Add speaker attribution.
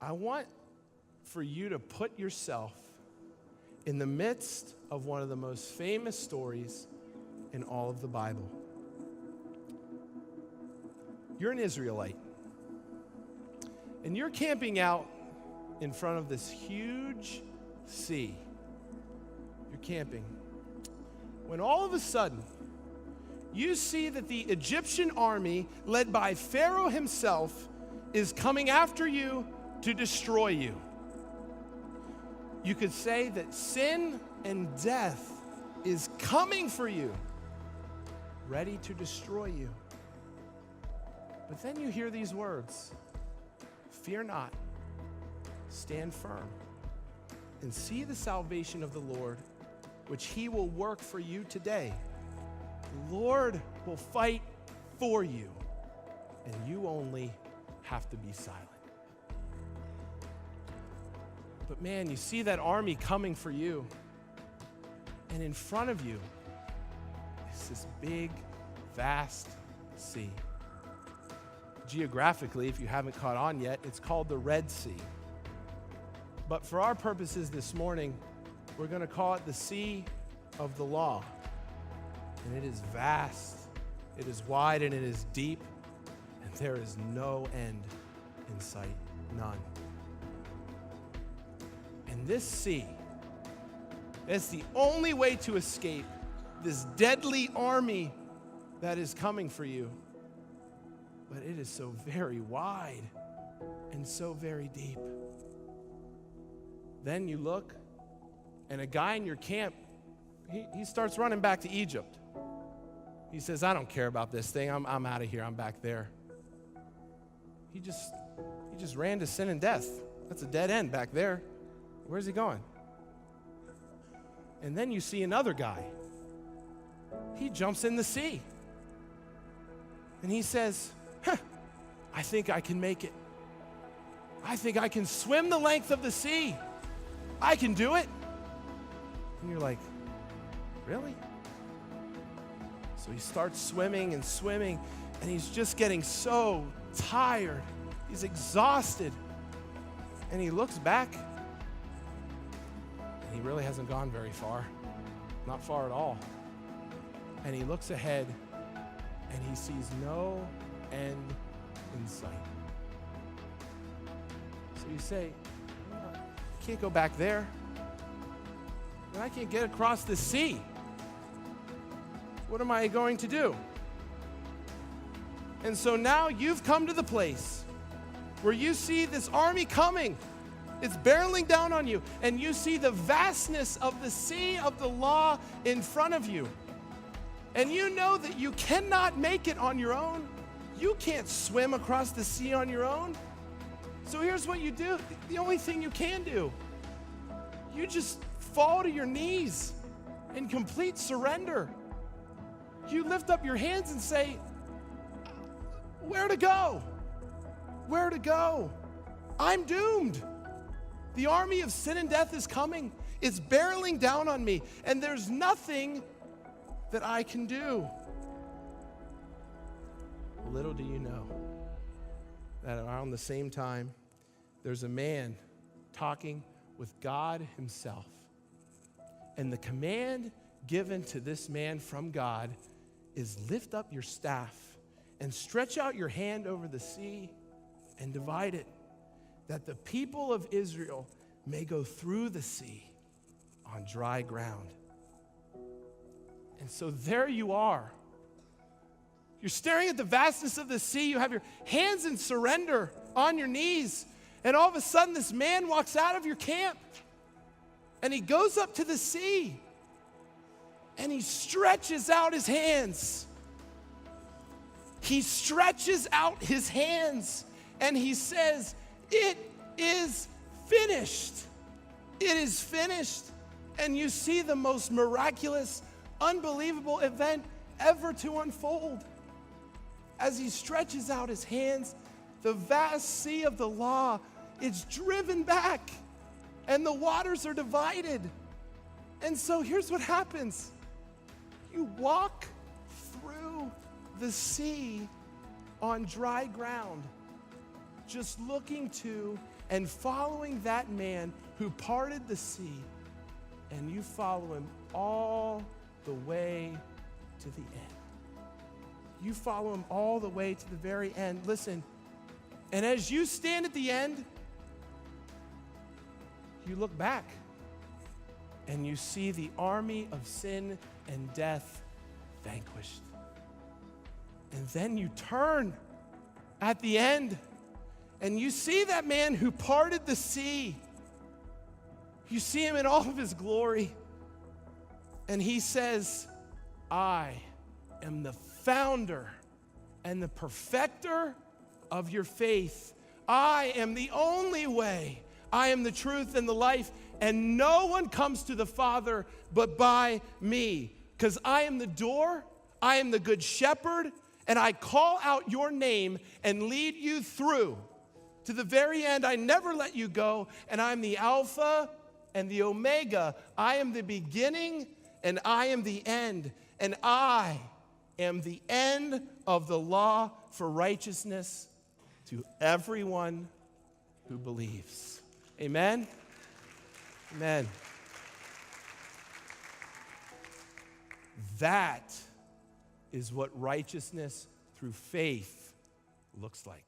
Speaker 1: I want for you to put yourself in the midst of one of the most famous stories in all of the Bible. You're an Israelite, and you're camping out in front of this huge sea. You're camping. When all of a sudden, you see that the Egyptian army, led by Pharaoh himself, is coming after you to destroy you. You could say that sin and death is coming for you, ready to destroy you. But then you hear these words, "Fear not, stand firm, and see the salvation of the Lord, which he will work for you today. The Lord will fight for you, and you only have to be silent." But man, you see that army coming for you, and in front of you is this big, vast sea. Geographically, if you haven't caught on yet, it's called the Red Sea. But for our purposes this morning, we're going to call it the Sea of the Law. And it is vast, it is wide, and it is deep, and there is no end in sight, none. And this sea, it's the only way to escape this deadly army that is coming for you. But it is so very wide and so very deep. Then you look, and a guy in your camp, he starts running back to Egypt. He says, "I don't care about this thing. I'm out of here. I'm back there." He just ran to sin and death. That's a dead end back there. Where's he going? And then you see another guy. He jumps in the sea. And he says, "I think I can make it. I think I can swim the length of the sea. I can do it." And you're like, "Really?" So he starts swimming and swimming, and he's just getting so tired. He's exhausted. And he looks back, and he really hasn't gone very far. Not far at all. And he looks ahead, and he sees no end in sight. So you say, "I can't go back there. I can't get across the sea. What am I going to do?" And so now you've come to the place where you see this army coming. It's barreling down on you, and you see the vastness of the Sea of the Law in front of you. And you know that you cannot make it on your own. You can't swim across the sea on your own. So here's what you do. The only thing you can do, you just fall to your knees in complete surrender. You lift up your hands and say, "Where to go? Where to go? I'm doomed. The army of sin and death is coming. It's barreling down on me, and there's nothing that I can do." Little do you know that around the same time, there's a man talking with God himself. And the command given to this man from God is, "Lift up your staff and stretch out your hand over the sea and divide it, that the people of Israel may go through the sea on dry ground." And so there you are. You're staring at the vastness of the sea. You have your hands in surrender on your knees. And all of a sudden, this man walks out of your camp. And he goes up to the sea. And he stretches out his hands. He stretches out his hands. And he says, "It is finished. It is finished." And you see the most miraculous, unbelievable event ever to unfold. As he stretches out his hands, the vast Sea of the Law is driven back, and the waters are divided. And so here's what happens. You walk through the sea on dry ground. just looking to and following that man who parted the sea, and you follow him all the way to the end. You follow him all the way to the very end. Listen, and as you stand at the end, you look back and you see the army of sin and death vanquished. And then you turn at the end and you see that man who parted the sea. You see him in all of his glory. And he says, I am the founder and the perfecter of your faith. I am the only way. I am the truth and the life. And no one comes to the Father but by me. Because I am the door, I am the good shepherd, and I call out your name and lead you through to the very end. I never let you go, and I'm the Alpha and the Omega. I am the beginning and I am the end, and I am the end of the law for righteousness to everyone who believes. Amen? Amen. That is what righteousness through faith looks like.